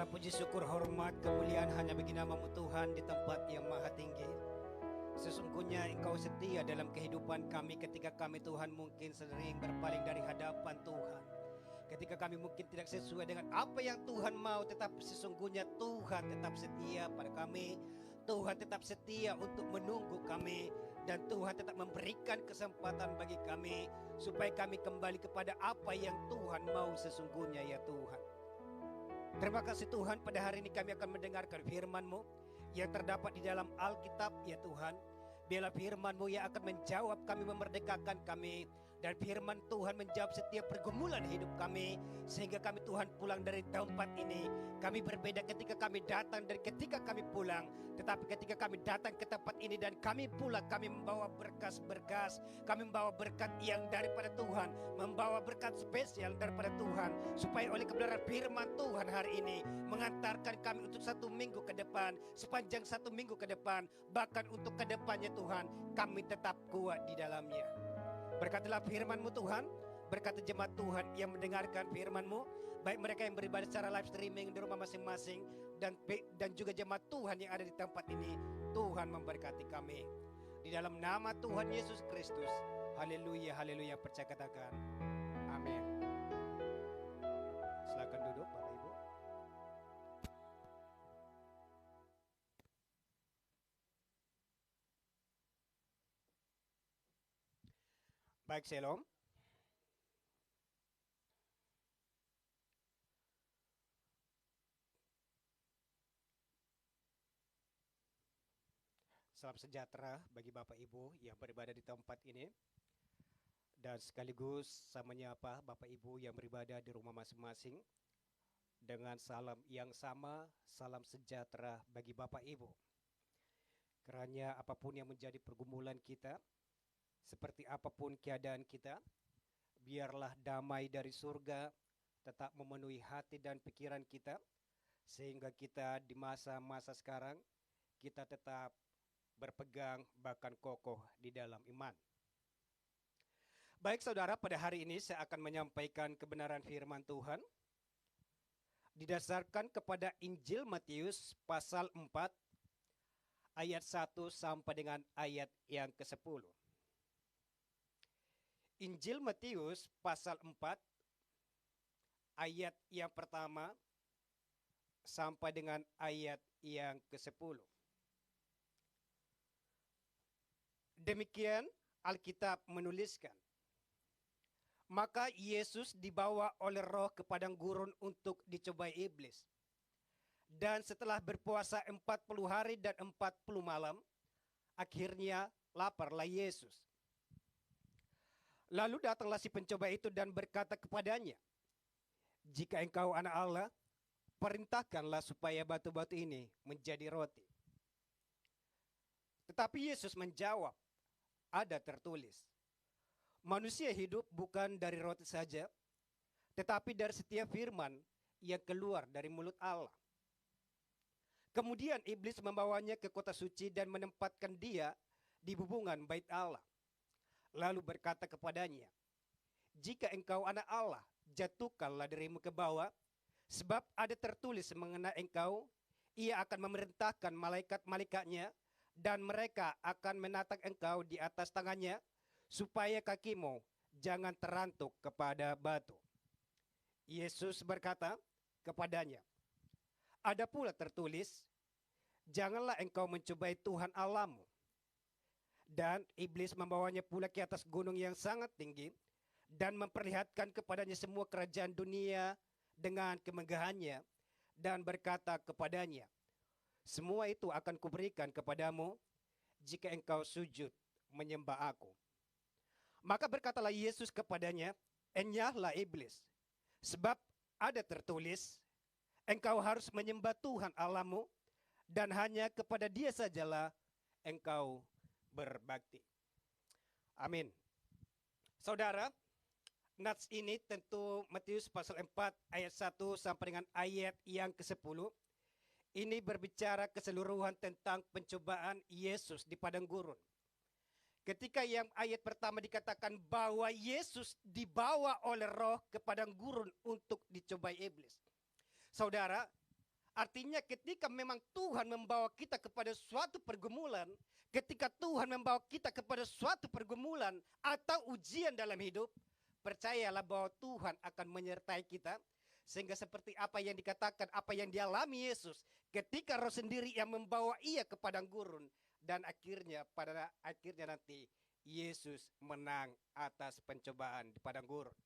Segala puji syukur hormat kemuliaan hanya bagi nama-Mu Tuhan di tempat yang maha tinggi. Sesungguhnya Engkau setia dalam kehidupan kami ketika kami Tuhan mungkin sering berpaling dari hadapan Tuhan. Ketika kami mungkin tidak sesuai dengan apa yang Tuhan mau, tetapi sesungguhnya Tuhan tetap setia pada kami. Tuhan tetap setia untuk menunggu kami. Dan Tuhan tetap memberikan kesempatan bagi kami supaya kami kembali kepada apa yang Tuhan mau sesungguhnya ya Tuhan. Terima kasih Tuhan, pada hari ini kami akan mendengarkan firman-Mu yang terdapat di dalam Alkitab ya Tuhan. Biarlah firman-Mu yang akan menjawab kami, memerdekakan kami. Dan firman Tuhan menjawab setiap pergumulan hidup kami. Sehingga kami Tuhan pulang dari tempat ini. Kami berbeda ketika kami datang dan ketika kami pulang. Tetapi ketika kami datang ke tempat ini dan kami pulang, kami membawa berkas-berkas. Kami membawa berkat yang daripada Tuhan. Membawa berkat spesial daripada Tuhan. Supaya oleh kebenaran firman Tuhan hari ini mengantarkan kami untuk 1 minggu ke depan. Sepanjang 1 minggu ke depan. Bahkan untuk ke depannya Tuhan, kami tetap kuat di dalamnya. Berkatilah firman-Mu Tuhan, berkati jemaat Tuhan yang mendengarkan firman-Mu, baik mereka yang beribadah secara live streaming di rumah masing-masing, dan juga jemaat Tuhan yang ada di tempat ini. Tuhan memberkati kami. Di dalam nama Tuhan Yesus Kristus, haleluya, haleluya, percaya katakan, amin. Silakan duduk Bapak Ibu. Baik, shalom. Salam sejahtera bagi Bapak Ibu yang beribadah di tempat ini. Dan sekaligus saya menyapa Bapak Ibu yang beribadah di rumah masing-masing dengan salam yang sama, salam sejahtera bagi Bapak Ibu. Kiranya apapun yang menjadi pergumulan kita, seperti apapun keadaan kita, biarlah damai dari surga tetap memenuhi hati dan pikiran kita, sehingga kita di masa-masa sekarang, kita tetap berpegang bahkan kokoh di dalam iman. Baik saudara, pada hari ini saya akan menyampaikan kebenaran firman Tuhan, didasarkan kepada Injil Matius pasal 4, ayat 1 sampai dengan ayat yang ke-10. Injil Matius pasal 4 ayat yang pertama sampai dengan ayat yang ke-10. Demikian Alkitab menuliskan. Maka Yesus dibawa oleh Roh ke padang gurun untuk dicobai iblis. Dan setelah berpuasa 40 hari dan 40 malam, akhirnya laparlah Yesus. Lalu datanglah si pencoba itu dan berkata kepadanya, "Jika engkau anak Allah, perintahkanlah supaya batu-batu ini menjadi roti." Tetapi Yesus menjawab, "Ada tertulis, manusia hidup bukan dari roti saja, tetapi dari setiap firman yang keluar dari mulut Allah." Kemudian iblis membawanya ke kota suci dan menempatkan dia di hubungan bait Allah. Lalu berkata kepadanya, "Jika engkau anak Allah, jatuhkanlah dirimu ke bawah, sebab ada tertulis mengenai engkau, ia akan memerintahkan malaikat-malaikatnya, dan mereka akan menatang engkau di atas tangannya, supaya kakimu jangan terantuk kepada batu." Yesus berkata kepadanya, "Ada pula tertulis, janganlah engkau mencobai Tuhan Allahmu." Dan iblis membawanya pula ke atas gunung yang sangat tinggi dan memperlihatkan kepadanya semua kerajaan dunia dengan kemegahannya dan berkata kepadanya, "Semua itu akan kuberikan kepadamu jika engkau sujud menyembah aku." Maka berkatalah Yesus kepadanya, "Enyahlah iblis, sebab ada tertulis, engkau harus menyembah Tuhan Allahmu dan hanya kepada Dia sajalah engkau berbakti." Amin. Saudara, nats ini tentu Matius pasal 4 ayat 1 sampai dengan ayat yang ke-10. Ini berbicara keseluruhan tentang pencobaan Yesus di padang gurun. Ketika yang ayat pertama dikatakan bahwa Yesus dibawa oleh Roh ke padang gurun untuk dicobai iblis. Saudara, Artinya ketika memang Tuhan membawa kita kepada suatu pergumulan, ketika Tuhan membawa kita kepada suatu pergumulan atau ujian dalam hidup, percayalah bahwa Tuhan akan menyertai kita. Sehingga seperti apa yang dikatakan, apa yang dialami Yesus ketika Roh sendiri yang membawa ia ke padang gurun. Dan akhirnya pada akhirnya nanti Yesus menang atas pencobaan di padang gurun.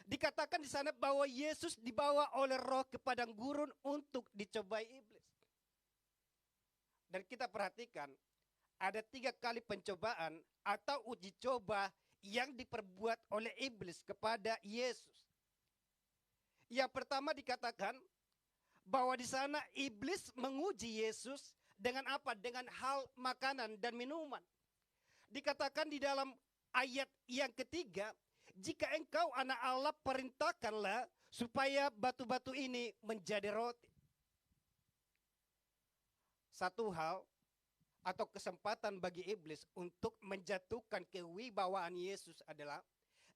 Dikatakan di sana bahwa Yesus dibawa oleh Roh ke padang gurun untuk dicobai iblis. Dan kita perhatikan ada 3 kali pencobaan atau uji coba yang diperbuat oleh iblis kepada Yesus. Yang pertama dikatakan bahwa di sana iblis menguji Yesus dengan apa? Dengan hal makanan dan minuman. Dikatakan di dalam ayat yang ketiga, jika engkau anak Allah, perintahkanlah supaya batu-batu ini menjadi roti. Satu hal atau kesempatan bagi iblis untuk menjatuhkan kewibawaan Yesus adalah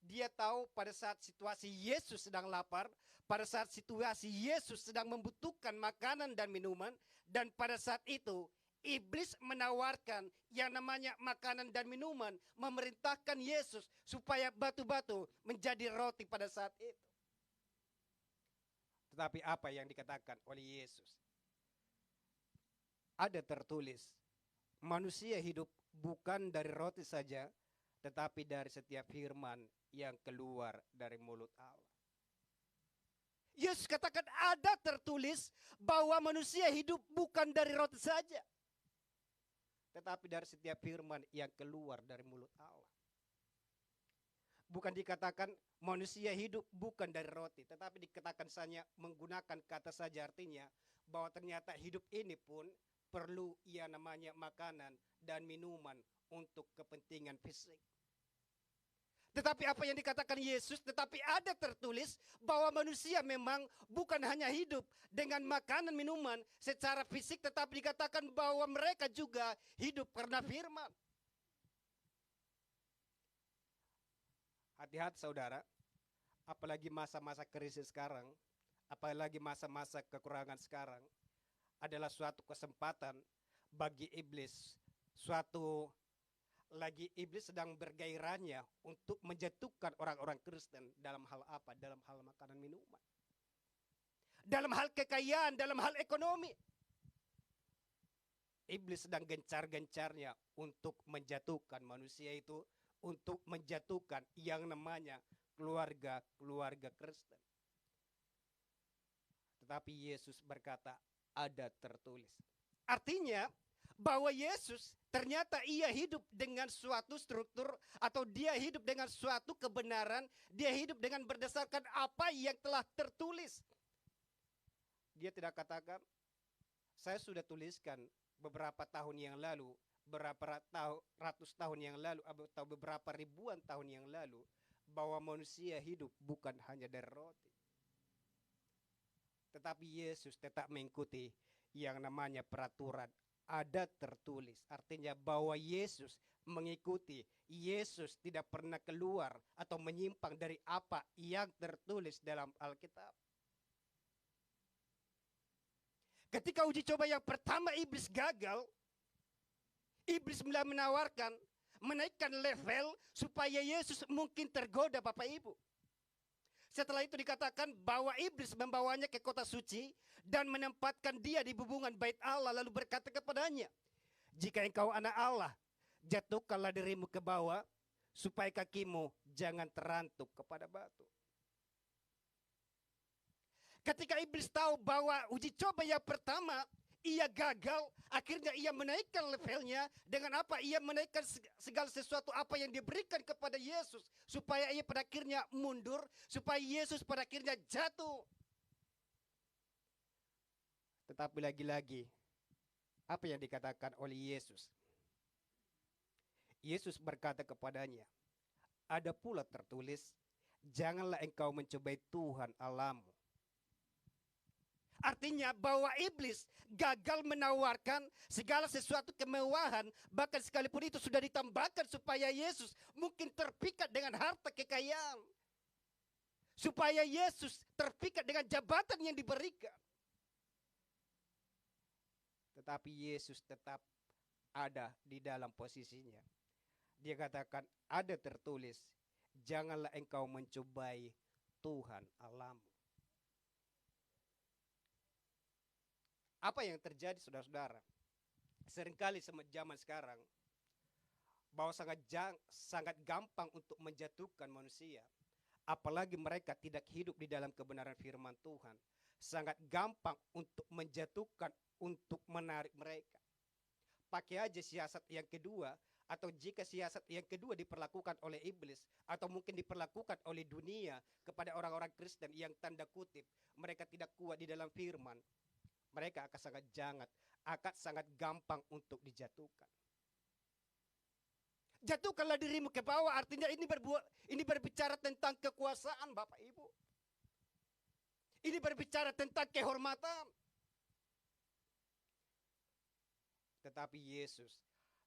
dia tahu pada saat situasi Yesus sedang lapar, pada saat situasi Yesus sedang membutuhkan makanan dan minuman, dan pada saat itu iblis menawarkan yang namanya makanan dan minuman, memerintahkan Yesus supaya batu-batu menjadi roti pada saat itu. Tetapi apa yang dikatakan oleh Yesus? Ada tertulis, manusia hidup bukan dari roti saja, tetapi dari setiap firman yang keluar dari mulut Allah. Yesus katakan ada tertulis bahwa manusia hidup bukan dari roti saja, tetapi dari setiap firman yang keluar dari mulut Allah. Bukan dikatakan manusia hidup bukan dari roti, tetapi dikatakan saja menggunakan kata saja, artinya bahwa ternyata hidup ini pun perlu yang namanya makanan dan minuman untuk kepentingan fisik. Tetapi apa yang dikatakan Yesus, tetapi ada tertulis bahwa manusia memang bukan hanya hidup dengan makanan minuman secara fisik, tetapi dikatakan bahwa mereka juga hidup karena firman. Hati-hati saudara, apalagi masa-masa krisis sekarang, apalagi masa-masa kekurangan sekarang, adalah suatu kesempatan bagi iblis, suatu lagi iblis sedang bergairahnya untuk menjatuhkan orang-orang Kristen dalam hal apa? Dalam hal makanan minuman, dalam hal kekayaan, dalam hal ekonomi. Iblis sedang gencar-gencarnya untuk menjatuhkan manusia itu, untuk menjatuhkan yang namanya keluarga Kristen. Tetapi Yesus berkata ada tertulis. Artinya bahwa Yesus ternyata ia hidup dengan suatu struktur, atau dia hidup dengan suatu kebenaran, dia hidup dengan berdasarkan apa yang telah tertulis. Dia tidak katakan, saya sudah tuliskan beberapa tahun yang lalu, beberapa ratus tahun yang lalu, atau beberapa ribuan tahun yang lalu, bahwa manusia hidup bukan hanya dari roti. Tetapi Yesus tetap mengikuti yang namanya peraturan. Ada tertulis, artinya bahwa Yesus mengikuti, Yesus tidak pernah keluar atau menyimpang dari apa yang tertulis dalam Alkitab. Ketika uji coba yang pertama iblis gagal, iblis mulai menawarkan, menaikkan level supaya Yesus mungkin tergoda Bapak Ibu. Setelah itu dikatakan bahwa iblis membawanya ke kota suci dan menempatkan dia di bubungan bait Allah, lalu berkata kepadanya, jika engkau anak Allah, jatuhkanlah dirimu ke bawah supaya kakimu jangan terantuk kepada batu. Ketika iblis tahu bahwa uji coba yang pertama ia gagal, akhirnya ia menaikkan levelnya dengan apa? Ia menaikkan segala sesuatu apa yang diberikan kepada Yesus, supaya ia pada akhirnya mundur, supaya Yesus pada akhirnya jatuh. Tetapi lagi-lagi, apa yang dikatakan oleh Yesus? Yesus berkata kepadanya, ada pula tertulis, janganlah engkau mencobai Tuhan Allahmu. Artinya bahwa iblis gagal menawarkan segala sesuatu kemewahan, bahkan sekalipun itu sudah ditambahkan supaya Yesus mungkin terpikat dengan harta kekayaan, supaya Yesus terpikat dengan jabatan yang diberikan. Tetapi Yesus tetap ada di dalam posisinya. Dia katakan, ada tertulis, janganlah engkau mencobai Tuhan Allahmu. Apa yang terjadi saudara-saudara? Seringkali zaman sekarang, bahwa sangat gampang untuk menjatuhkan manusia. Apalagi mereka tidak hidup di dalam kebenaran firman Tuhan. Sangat gampang untuk menjatuhkan, untuk menarik mereka. Pakai aja siasat yang kedua, atau jika siasat yang kedua diperlakukan oleh iblis, atau mungkin diperlakukan oleh dunia kepada orang-orang Kristen yang tanda kutip mereka tidak kuat di dalam firman, mereka akan sangat gampang untuk dijatuhkan. Jatuhkanlah dirimu ke bawah, artinya ini berbicara tentang kekuasaan Bapak Ibu. Ini berbicara tentang kehormatan. Tetapi Yesus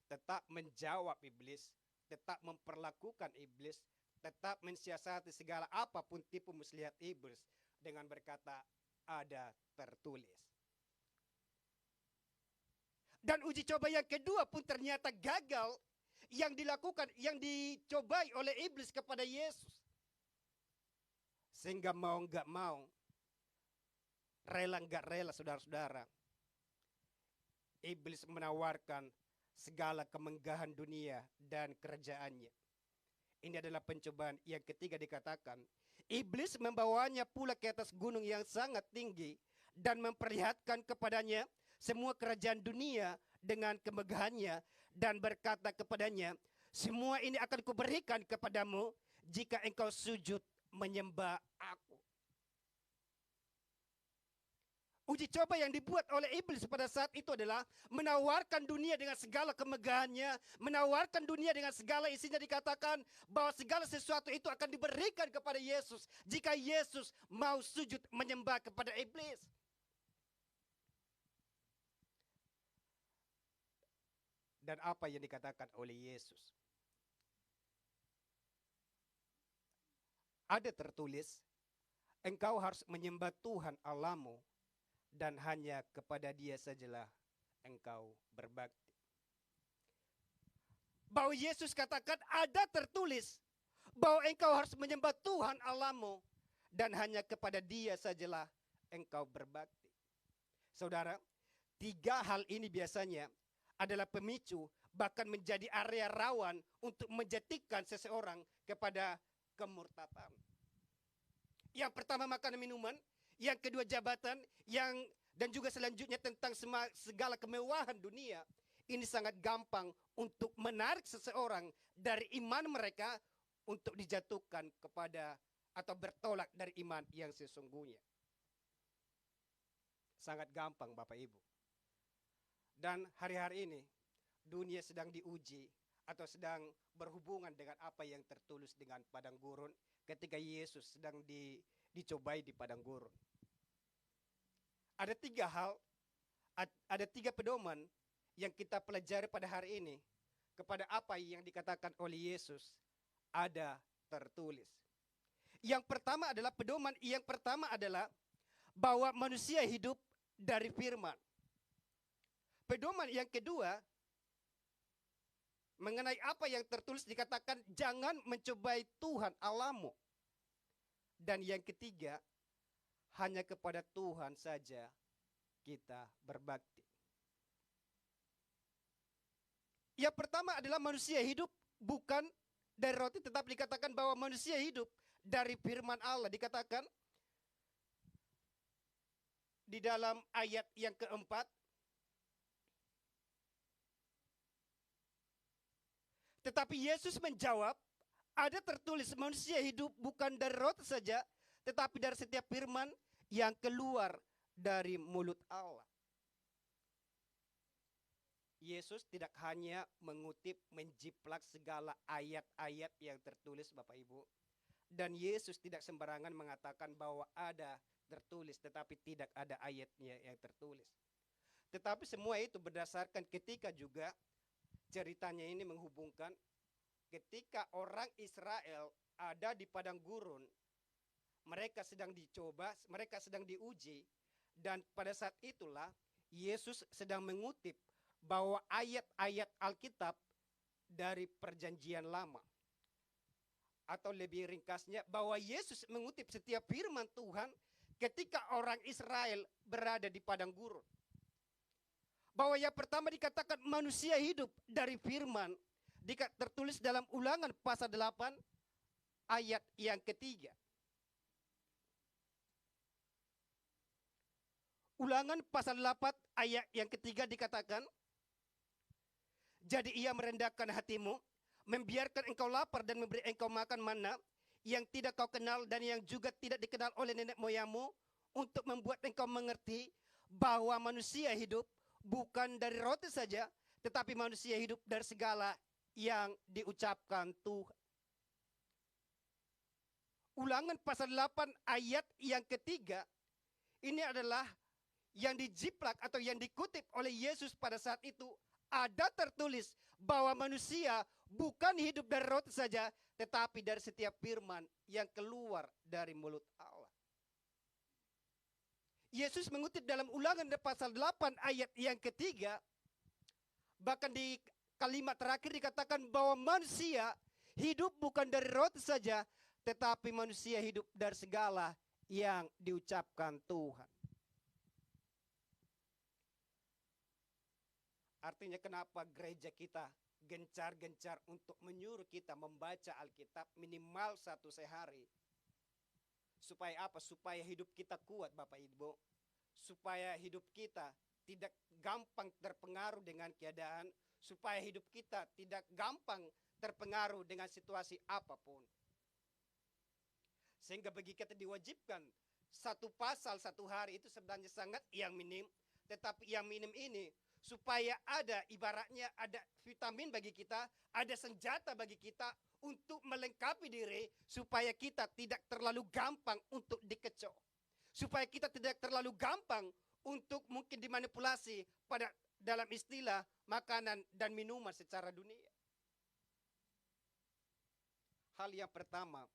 tetap menjawab iblis, tetap memperlakukan iblis, tetap mensiasati segala apapun tipu muslihat iblis dengan berkata, ada tertulis. Dan uji coba yang kedua pun ternyata gagal, yang dilakukan, yang dicobai oleh iblis kepada Yesus. Sehingga mau nggak mau, rela nggak rela saudara-saudara, iblis menawarkan segala kemegahan dunia dan kerajaannya. Ini adalah pencobaan yang ketiga, dikatakan iblis membawanya pula ke atas gunung yang sangat tinggi dan memperlihatkan kepadanya semua kerajaan dunia dengan kemegahannya dan berkata kepadanya, semua ini akan kuberikan kepadamu jika engkau sujud menyembah aku. Uji coba yang dibuat oleh iblis pada saat itu adalah menawarkan dunia dengan segala kemegahannya, menawarkan dunia dengan segala isinya, dikatakan bahwa segala sesuatu itu akan diberikan kepada Yesus jika Yesus mau sujud menyembah kepada iblis. Dan apa yang dikatakan oleh Yesus? Ada tertulis, engkau harus menyembah Tuhan Allahmu dan hanya kepada Dia sajalah engkau berbakti. Bahwa Yesus katakan ada tertulis bahwa engkau harus menyembah Tuhan Allahmu dan hanya kepada Dia sajalah engkau berbakti. Saudara, tiga hal ini biasanya adalah pemicu, bahkan menjadi area rawan untuk menjatuhkan seseorang kepada kemurtatan. Yang pertama makanan minuman, yang kedua jabatan, dan juga selanjutnya tentang segala kemewahan dunia. Ini sangat gampang untuk menarik seseorang dari iman mereka untuk dijatuhkan kepada atau bertolak dari iman yang sesungguhnya. Sangat gampang Bapak Ibu. Dan hari-hari ini dunia sedang diuji atau sedang berhubungan dengan apa yang tertulis dengan padang gurun ketika Yesus sedang dicobai di padang gurun. Ada tiga hal, ada tiga pedoman yang kita pelajari pada hari ini kepada apa yang dikatakan oleh Yesus ada tertulis. Yang pertama adalah bahwa manusia hidup dari firman. Pedoman yang kedua mengenai apa yang tertulis, dikatakan jangan mencobai Tuhan Allahmu. Dan yang ketiga, hanya kepada Tuhan saja kita berbakti. Yang pertama adalah manusia hidup bukan dari roti, tetapi dikatakan bahwa manusia hidup dari firman Allah. Dikatakan di dalam ayat yang keempat, tetapi Yesus menjawab, ada tertulis manusia hidup bukan dari roti saja, tetapi dari setiap firman yang keluar dari mulut Allah. Yesus tidak hanya mengutip, menjiplak segala ayat-ayat yang tertulis Bapak Ibu. Dan Yesus tidak sembarangan mengatakan bahwa ada tertulis, tetapi tidak ada ayatnya yang tertulis. Tetapi semua itu berdasarkan ketika juga ceritanya ini menghubungkan ketika orang Israel ada di padang gurun, mereka sedang dicoba, mereka sedang diuji, dan pada saat itulah Yesus sedang mengutip bahwa ayat-ayat Alkitab dari Perjanjian Lama. Atau lebih ringkasnya, bahwa Yesus mengutip setiap firman Tuhan ketika orang Israel berada di padang gurun. Bahwa yang pertama dikatakan manusia hidup dari firman, tertulis dalam Ulangan pasal 8 ayat yang ketiga. Ulangan pasal 8 ayat yang ketiga dikatakan, jadi ia merendahkan hatimu, membiarkan engkau lapar dan memberi engkau makan mana yang tidak kau kenal dan yang juga tidak dikenal oleh nenek moyangmu, untuk membuat engkau mengerti bahwa manusia hidup bukan dari roti saja, tetapi manusia hidup dari segala yang diucapkan Tuhan. Ulangan pasal 8 ayat yang ketiga, ini adalah yang dijiplak atau yang dikutip oleh Yesus pada saat itu. Ada tertulis bahwa manusia bukan hidup dari roti saja, tetapi dari setiap firman yang keluar dari mulut Allah. Yesus mengutip dalam Ulangan pasal 8 ayat yang ketiga, bahkan di kalimat terakhir dikatakan bahwa manusia hidup bukan dari roti saja, tetapi manusia hidup dari segala yang diucapkan Tuhan. Artinya kenapa gereja kita gencar-gencar untuk menyuruh kita membaca Alkitab minimal 1 sehari. Supaya apa? Supaya hidup kita kuat, Bapak Ibu. Supaya hidup kita tidak gampang terpengaruh dengan keadaan. Supaya hidup kita tidak gampang terpengaruh dengan situasi apapun. Sehingga bagi kita diwajibkan 1 pasal 1 hari itu sebenarnya sangat yang minim. Tetapi yang minim ini supaya ada, ibaratnya ada vitamin bagi kita, ada senjata bagi kita untuk melengkapi diri, supaya kita tidak terlalu gampang untuk dikecoh. Supaya kita tidak terlalu gampang untuk mungkin dimanipulasi pada dalam istilah makanan dan minuman secara dunia. Hal yang pertama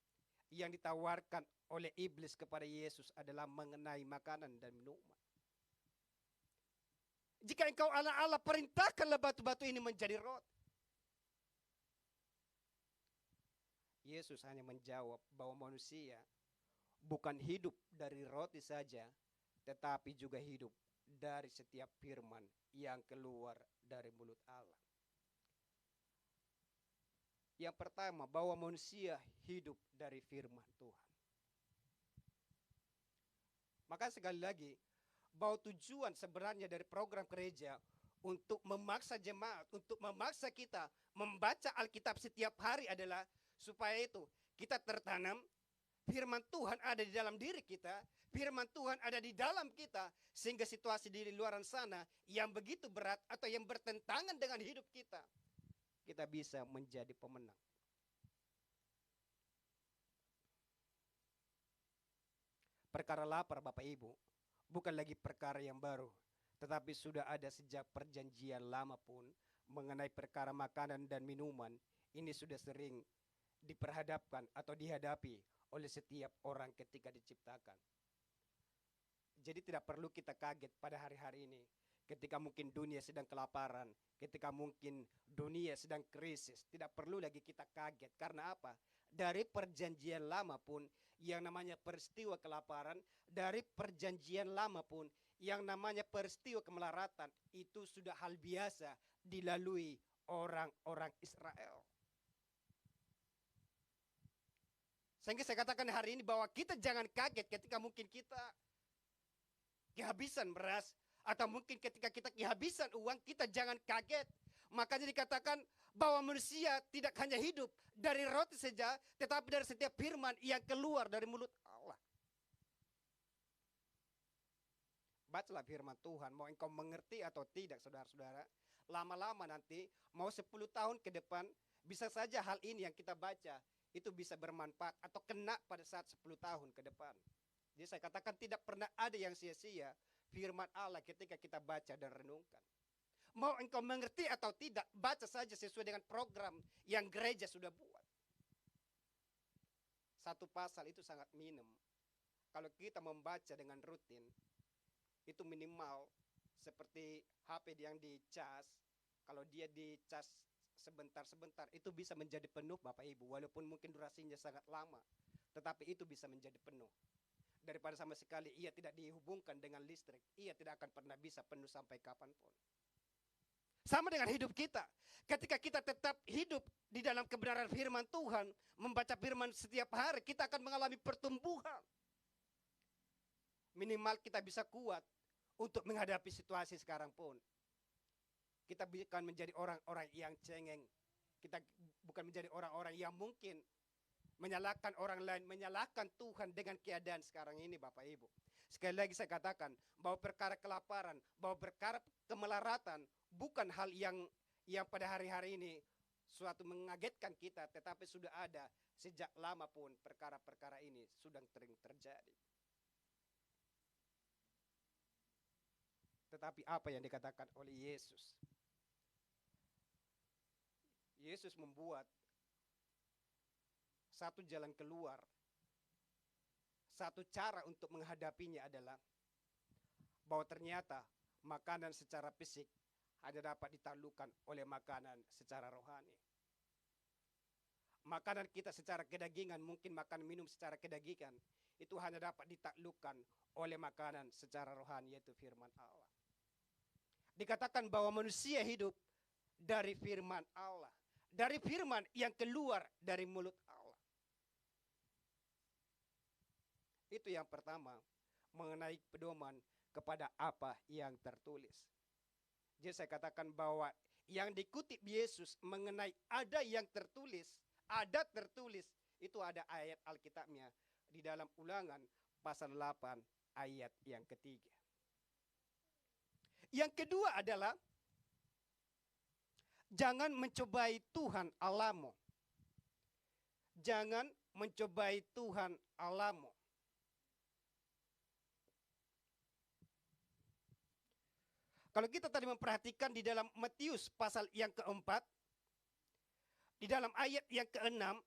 yang ditawarkan oleh iblis kepada Yesus adalah mengenai makanan dan minuman. Jika engkau Allah, perintahkanlah batu-batu ini menjadi roti. Yesus hanya menjawab bahwa manusia bukan hidup dari roti saja, tetapi juga hidup dari setiap firman yang keluar dari mulut Allah. Yang pertama, bahwa manusia hidup dari firman Tuhan. Maka sekali lagi, bahwa tujuan sebenarnya dari program gereja untuk memaksa jemaat, untuk memaksa kita membaca Alkitab setiap hari adalah supaya itu kita tertanam, firman Tuhan ada di dalam diri kita, firman Tuhan ada di dalam kita, sehingga situasi di luar sana yang begitu berat atau yang bertentangan dengan hidup kita, kita bisa menjadi pemenang. Perkara lapar, Bapak Ibu, bukan lagi perkara yang baru, tetapi sudah ada sejak perjanjian lama pun mengenai perkara makanan dan minuman. Ini sudah sering diperhadapkan atau dihadapi oleh setiap orang ketika diciptakan. Jadi tidak perlu kita kaget pada hari-hari ini ketika mungkin dunia sedang kelaparan, ketika mungkin dunia sedang krisis. Tidak perlu lagi kita kaget. Karena apa? Dari perjanjian lama pun yang namanya peristiwa kelaparan, dari perjanjian lama pun yang namanya peristiwa kemelaratan, itu sudah hal biasa dilalui orang-orang Israel. Sehingga saya katakan hari ini bahwa kita jangan kaget ketika mungkin kita kehabisan beras, atau mungkin ketika kita kehabisan uang, kita jangan kaget. Makanya dikatakan bahwa manusia tidak hanya hidup dari roti saja, tetapi dari setiap firman yang keluar dari mulut Allah. Bacalah firman Tuhan, mau engkau mengerti atau tidak, saudara-saudara. Lama-lama nanti, mau 10 tahun ke depan, bisa saja hal ini yang kita baca, itu bisa bermanfaat atau kena pada saat 10 tahun ke depan. Jadi saya katakan tidak pernah ada yang sia-sia firman Allah ketika kita baca dan renungkan. Mau engkau mengerti atau tidak, baca saja sesuai dengan program yang gereja sudah buat. 1 pasal itu sangat minim. Kalau kita membaca dengan rutin, itu minimal seperti HP yang dicas, kalau dia dicas sebentar-sebentar itu bisa menjadi penuh Bapak Ibu, walaupun mungkin durasinya sangat lama, tetapi itu bisa menjadi penuh. Daripada sama sekali ia tidak dihubungkan dengan listrik, ia tidak akan pernah bisa penuh sampai kapanpun. Sama dengan hidup kita. Ketika kita tetap hidup di dalam kebenaran firman Tuhan, membaca firman setiap hari, kita akan mengalami pertumbuhan. Minimal kita bisa kuat untuk menghadapi situasi sekarang pun. Kita bukan menjadi orang-orang yang cengeng. Kita bukan menjadi orang-orang yang mungkin menyalahkan orang lain, menyalahkan Tuhan dengan keadaan sekarang ini Bapak Ibu. Sekali lagi saya katakan bahwa perkara kelaparan, bahwa perkara kemelaratan bukan hal yang pada hari-hari ini suatu mengagetkan kita, tetapi sudah ada sejak lama pun perkara-perkara ini sudah sering terjadi. Tetapi apa yang dikatakan oleh Yesus? Yesus membuat satu jalan keluar. Satu cara untuk menghadapinya adalah bahwa ternyata makanan secara fisik hanya dapat ditaklukkan oleh makanan secara rohani. Makanan kita secara kedagingan, mungkin makan minum secara kedagingan, itu hanya dapat ditaklukkan oleh makanan secara rohani, yaitu firman Allah. Dikatakan bahwa manusia hidup dari firman Allah, dari firman yang keluar dari mulut Allah. Itu yang pertama, mengenai pedoman kepada apa yang tertulis. Jadi saya katakan bahwa yang dikutip Yesus mengenai ada yang tertulis, ada tertulis, itu ada ayat Alkitabnya di dalam Ulangan pasal 8 ayat yang ketiga. Yang kedua adalah jangan mencobai Tuhan Allahmu. Jangan mencobai Tuhan Allahmu. Kalau kita tadi memperhatikan di dalam Matius pasal yang keempat, di dalam ayat yang keenam,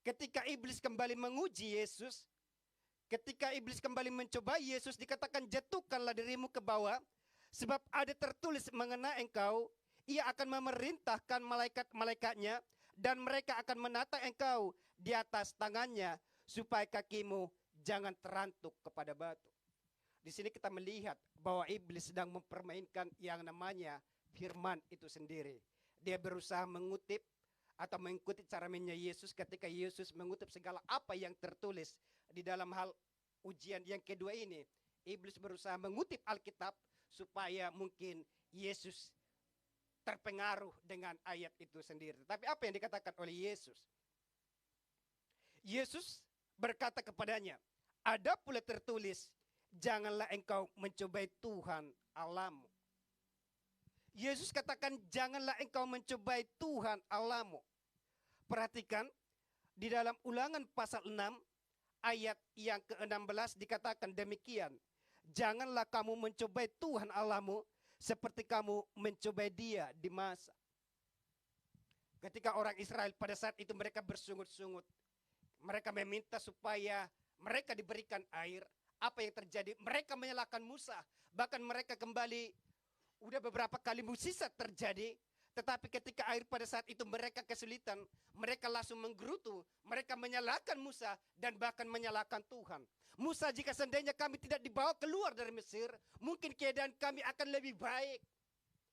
ketika iblis kembali menguji Yesus, ketika iblis kembali mencoba Yesus, dikatakan jatuhkanlah dirimu ke bawah, sebab ada tertulis mengenai engkau, ia akan memerintahkan malaikat-malaikatnya, dan mereka akan menata engkau di atas tangannya, supaya kakimu jangan terantuk kepada batu. Di sini kita melihat bahwa iblis sedang mempermainkan yang namanya firman itu sendiri. Dia berusaha mengutip atau mengikuti cara mainnya Yesus ketika Yesus mengutip segala apa yang tertulis di dalam hal ujian yang kedua ini. Iblis berusaha mengutip Alkitab supaya mungkin Yesus terpengaruh dengan ayat itu sendiri. Tapi apa yang dikatakan oleh Yesus? Yesus berkata kepadanya, ada pula tertulis, janganlah engkau mencobai Tuhan Allahmu. Yesus katakan janganlah engkau mencobai Tuhan Allahmu. Perhatikan di dalam Ulangan pasal 6 ayat yang ke-16 dikatakan demikian. Janganlah kamu mencobai Tuhan Allahmu seperti kamu mencobai Dia di masa. Ketika orang Israel pada saat itu mereka bersungut-sungut, mereka meminta supaya mereka diberikan air. Apa yang terjadi? Mereka menyalahkan Musa. Bahkan mereka kembali, udah beberapa kali mukjizat terjadi. Tetapi ketika air pada saat itu mereka kesulitan, mereka langsung menggerutu. Mereka menyalahkan Musa dan bahkan menyalahkan Tuhan. Musa, jika seandainya kami tidak dibawa keluar dari Mesir, mungkin keadaan kami akan lebih baik.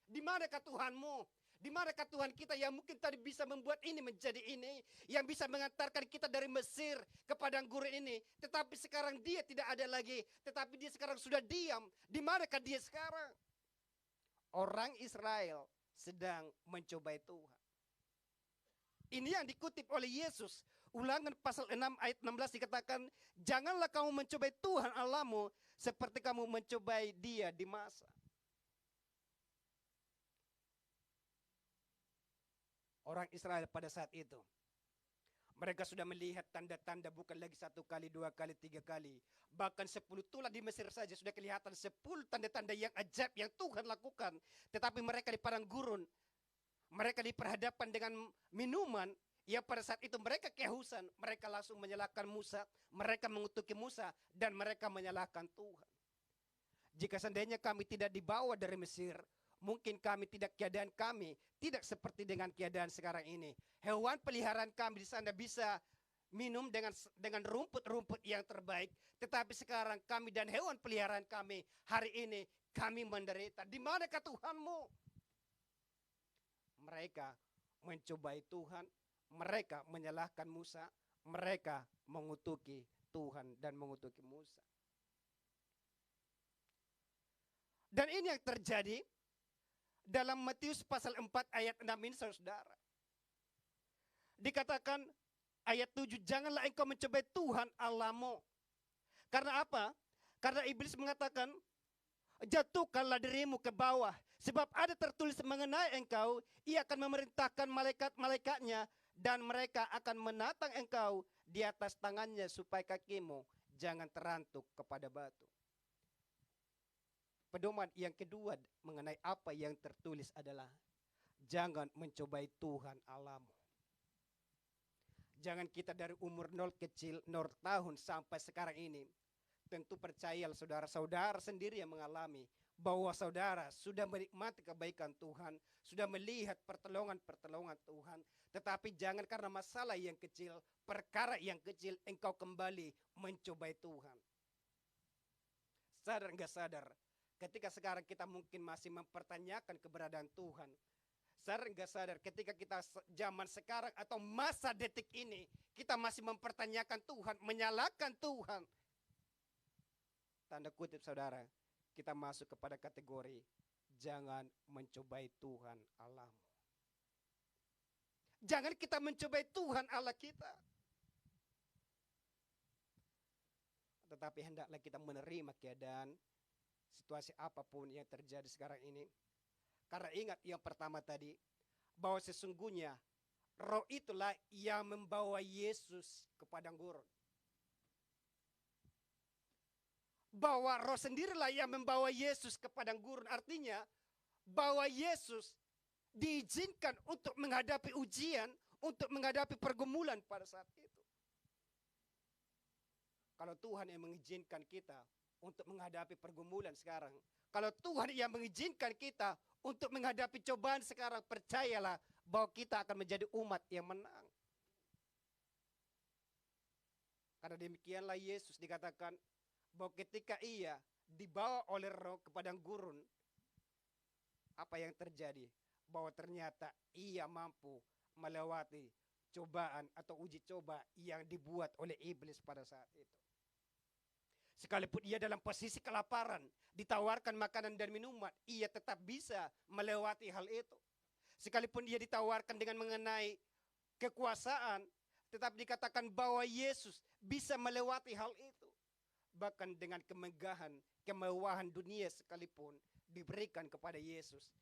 Di manakah Tuhanmu? Di manakah Tuhan kita yang mungkin tadi bisa membuat ini menjadi ini, yang bisa mengantarkan kita dari Mesir ke padang gurun ini, tetapi sekarang dia tidak ada lagi, tetapi dia sekarang sudah diam. Di manakah dia sekarang? Orang Israel sedang mencobai Tuhan. Ini yang dikutip oleh Yesus. Ulangan pasal 6 ayat 16 dikatakan, janganlah kamu mencobai Tuhan Allahmu seperti kamu mencobai Dia di masa. Orang Israel pada saat itu, mereka sudah melihat tanda-tanda bukan lagi 1 kali, 2 kali, 3 kali. Bahkan 10 tulah di Mesir saja sudah kelihatan 10 tanda-tanda yang ajaib yang Tuhan lakukan. Tetapi mereka di padang gurun, mereka diperhadapkan dengan minuman yang pada saat itu mereka kehausan. Mereka langsung menyalahkan Musa, mereka mengutuki Musa, dan mereka menyalahkan Tuhan. Jika seandainya kami tidak dibawa dari Mesir, mungkin keadaan kami tidak seperti dengan keadaan sekarang ini. Hewan peliharaan kami di sana bisa minum dengan rumput-rumput yang terbaik, tetapi sekarang kami dan hewan peliharaan kami hari ini kami menderita. Di manakah Tuhanmu? Mereka mencobai Tuhan, mereka menyalahkan Musa, mereka mengutuki Tuhan dan mengutuki Musa. Dan ini yang terjadi dalam Matius pasal 4 ayat 6 ini, saudara. Dikatakan ayat 7, janganlah engkau mencobai Tuhan Allahmu. Karena apa? Karena iblis mengatakan, jatuhkanlah dirimu ke bawah. Sebab ada tertulis mengenai engkau, ia akan memerintahkan malaikat-malaikatnya, dan mereka akan menatang engkau di atas tangannya supaya kakimu jangan terantuk kepada batu. Pedoman yang kedua mengenai apa yang tertulis adalah jangan mencobai Tuhan Allahmu. Jangan kita dari umur 0 kecil, 0 tahun sampai sekarang ini, tentu percayalah saudara-saudara sendiri yang mengalami bahwa saudara sudah menikmati kebaikan Tuhan, sudah melihat pertolongan Tuhan, tetapi jangan karena masalah yang kecil, perkara yang kecil engkau kembali mencobai Tuhan. Sadar enggak sadar? Ketika sekarang kita mungkin masih mempertanyakan keberadaan Tuhan. Sadar enggak sadar ketika kita zaman sekarang atau masa detik ini, kita masih mempertanyakan Tuhan, menyalahkan Tuhan. Tanda kutip saudara, kita masuk kepada kategori jangan mencobai Tuhan Allahmu. Jangan kita mencobai Tuhan Allah kita. Tetapi hendaklah kita menerima keadaan situasi apapun yang terjadi sekarang ini. Karena ingat yang pertama tadi, bahwa sesungguhnya Roh itulah yang membawa Yesus ke padang gurun. Bahwa Roh sendirilah yang membawa Yesus ke padang gurun. Artinya bahwa Yesus diizinkan untuk menghadapi ujian, untuk menghadapi pergumulan pada saat itu. Kalau Tuhan yang mengizinkan kita untuk menghadapi pergumulan sekarang, kalau Tuhan yang mengizinkan kita untuk menghadapi cobaan sekarang, percayalah bahwa kita akan menjadi umat yang menang. Karena demikianlah Yesus dikatakan bahwa ketika ia dibawa oleh Roh ke padang gurun, apa yang terjadi? Bahwa ternyata ia mampu melewati cobaan atau uji coba yang dibuat oleh iblis pada saat itu. Sekalipun ia dalam posisi kelaparan, ditawarkan makanan dan minuman, ia tetap bisa melewati hal itu. Sekalipun ia ditawarkan dengan mengenai kekuasaan, tetap dikatakan bahwa Yesus bisa melewati hal itu. Bahkan dengan kemegahan, kemewahan dunia sekalipun diberikan kepada Yesus.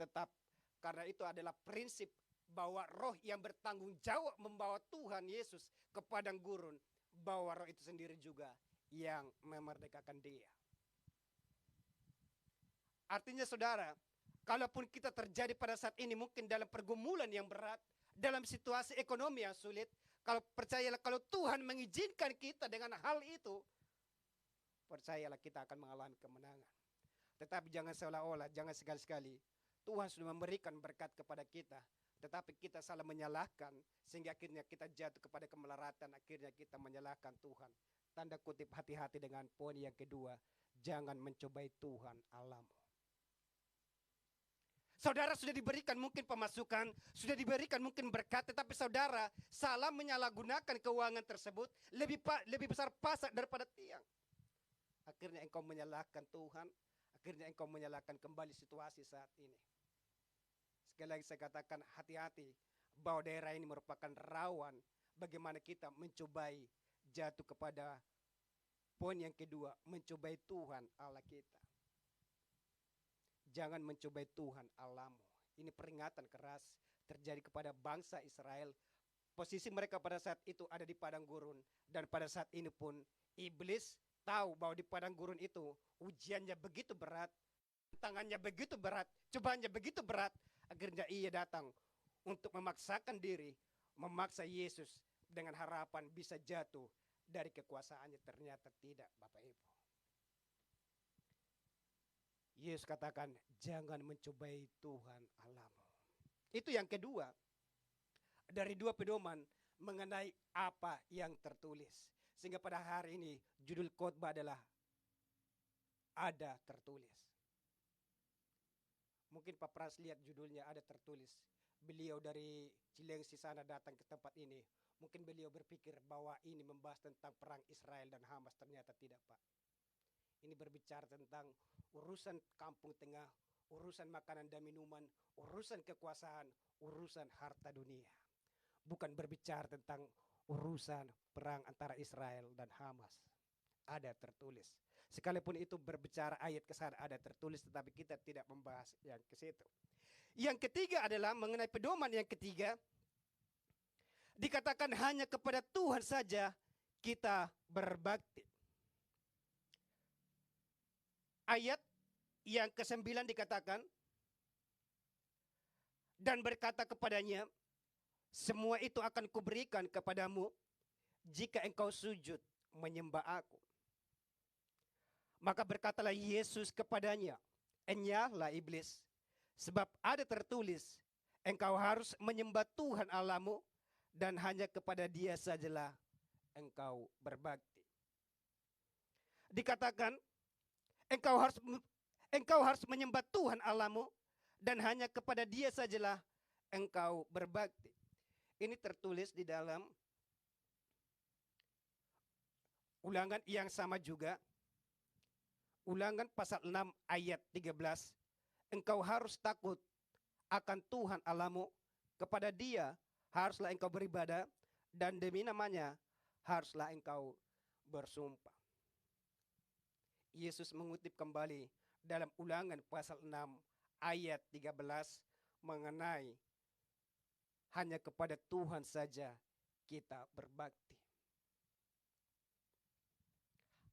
Tetap karena itu adalah prinsip bahwa Roh yang bertanggung jawab membawa Tuhan Yesus ke padang gurun, bahwa Roh itu sendiri juga yang memerdekakan dia. Artinya saudara, kalaupun kita terjadi pada saat ini mungkin dalam pergumulan yang berat, dalam situasi ekonomi yang sulit, kalau percayalah kalau Tuhan mengizinkan kita dengan hal itu, percayalah kita akan mengalami kemenangan. Tetapi jangan seolah-olah, jangan sekali-sekali Tuhan sudah memberikan berkat kepada kita, tetapi kita salah menyalahkan sehingga akhirnya kita jatuh kepada kemelaratan, akhirnya kita menyalahkan Tuhan. Tanda kutip hati-hati dengan poin yang kedua, jangan mencobai Tuhan Allahmu. Saudara sudah diberikan mungkin pemasukan, sudah diberikan mungkin berkat, tetapi saudara salah menyalahgunakan keuangan tersebut, lebih besar pasak daripada tiang. Akhirnya engkau menyalahkan Tuhan, akhirnya engkau menyalahkan kembali situasi saat ini. Sekali lagi saya katakan hati-hati bahwa daerah ini merupakan rawan bagaimana kita mencobai jatuh kepada poin yang kedua, mencobai Tuhan Allah kita. Jangan mencobai Tuhan Allahmu. Ini peringatan keras terjadi kepada bangsa Israel. Posisi mereka pada saat itu ada di padang gurun. Dan pada saat ini pun iblis tahu bahwa di padang gurun itu ujiannya begitu berat, tangannya begitu berat, cobaannya begitu berat. Akhirnya ia datang untuk memaksakan diri, memaksa Yesus dengan harapan bisa jatuh dari kekuasaannya. Ternyata tidak, Bapak Ibu. Yesus katakan, jangan mencobai Tuhan Allahmu. Itu yang kedua dari dua pedoman mengenai apa yang tertulis. Sehingga pada hari ini judul khotbah adalah ada tertulis. Mungkin Pak Pras lihat judulnya ada tertulis. Beliau dari Cilengsi sana datang ke tempat ini. Mungkin beliau berpikir bahwa ini membahas tentang perang Israel dan Hamas. Ternyata tidak, Pak. Ini berbicara tentang urusan kampung tengah, urusan makanan dan minuman, urusan kekuasaan, urusan harta dunia. Bukan berbicara tentang urusan perang antara Israel dan Hamas. Ada tertulis. Sekalipun itu berbicara ayat ke sana ada tertulis, tetapi kita tidak membahas yang ke situ. Yang ketiga adalah mengenai pedoman yang ketiga. Dikatakan hanya kepada Tuhan saja kita berbakti. Ayat yang ke-9 dikatakan, dan berkata kepadanya, semua itu akan kuberikan kepadamu jika engkau sujud menyembah aku. Maka berkatalah Yesus kepadanya, enyahlah iblis, sebab ada tertulis, engkau harus menyembah Tuhan Allahmu, dan hanya kepada Dia sajalah engkau berbakti. Dikatakan, engkau harus menyembah Tuhan Allahmu, dan hanya kepada Dia sajalah engkau berbakti. Ini tertulis di dalam Ulangan yang sama juga. Ulangan pasal 6 ayat 13. Engkau harus takut akan Tuhan Allahmu, kepada Dia haruslah engkau beribadah, dan demi namanya haruslah engkau bersumpah. Yesus mengutip kembali dalam Ulangan pasal 6 ayat 13 mengenai hanya kepada Tuhan saja kita berbakti.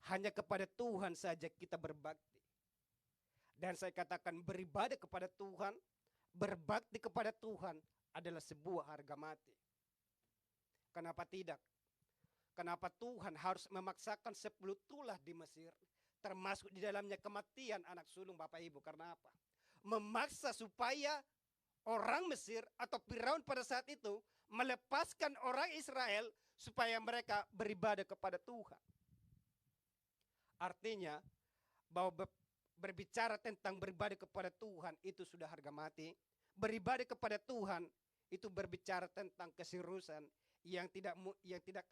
Hanya kepada Tuhan saja kita berbakti. Dan saya katakan beribadah kepada Tuhan, berbakti kepada Tuhan adalah sebuah harga mati. Kenapa tidak? Kenapa Tuhan harus memaksakan 10 tulah di Mesir, termasuk di dalamnya kematian anak sulung Bapak Ibu? Karena apa? Memaksa supaya orang Mesir atau Firaun pada saat itu melepaskan orang Israel supaya mereka beribadah kepada Tuhan. Artinya bahwa berbicara tentang beribadah kepada Tuhan itu sudah harga mati. Beribadah kepada Tuhan itu berbicara tentang keseriusan yang tidak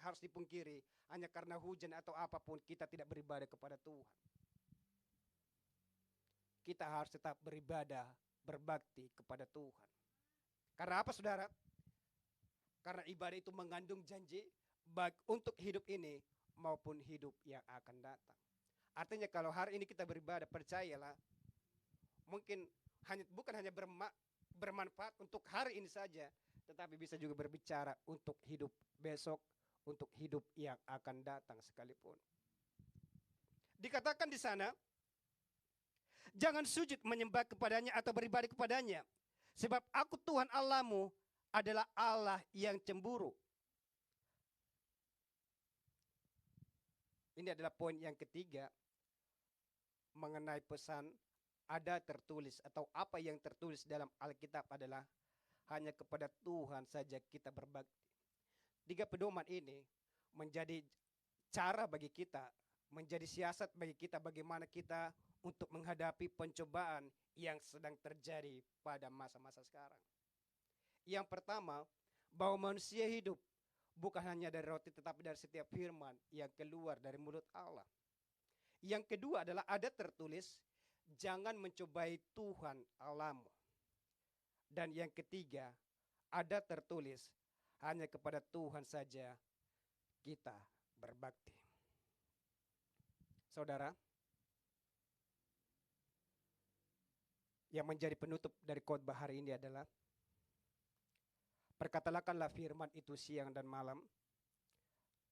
harus dipungkiri. Hanya karena hujan atau apapun kita tidak beribadah kepada Tuhan. Kita harus tetap beribadah, berbakti kepada Tuhan. Karena apa, saudara? Karena ibadah itu mengandung janji baik untuk hidup ini maupun hidup yang akan datang. Artinya kalau hari ini kita beribadah, percayalah, mungkin bukan hanya bermanfaat untuk hari ini saja, tetapi bisa juga berbicara untuk hidup besok, untuk hidup yang akan datang sekalipun. Dikatakan di sana, jangan sujud menyembah kepadanya atau beribadah kepadanya, sebab aku Tuhan Allahmu adalah Allah yang cemburu. Ini adalah poin yang ketiga mengenai pesan ada tertulis atau apa yang tertulis dalam Alkitab adalah hanya kepada Tuhan saja kita berbakti. 3 pedoman ini menjadi cara bagi kita, menjadi siasat bagi kita bagaimana kita untuk menghadapi pencobaan yang sedang terjadi pada masa-masa sekarang. Yang pertama, bahwa manusia hidup bukan hanya dari roti tetapi dari setiap firman yang keluar dari mulut Allah. Yang kedua adalah ada tertulis, jangan mencobai Tuhan Allahmu. Dan yang ketiga, ada tertulis, hanya kepada Tuhan saja kita berbakti. Saudara, yang menjadi penutup dari khotbah hari ini adalah, perkatakanlah firman itu siang dan malam,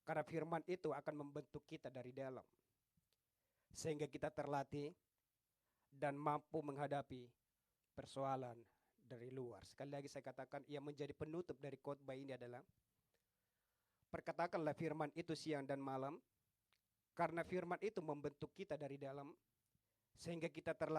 karena firman itu akan membentuk kita dari dalam, sehingga kita terlatih dan mampu menghadapi persoalan dari luar. Sekali lagi saya katakan, yang menjadi penutup dari khotbah ini adalah, perkatakanlah firman itu siang dan malam, karena firman itu membentuk kita dari dalam, sehingga kita terlatih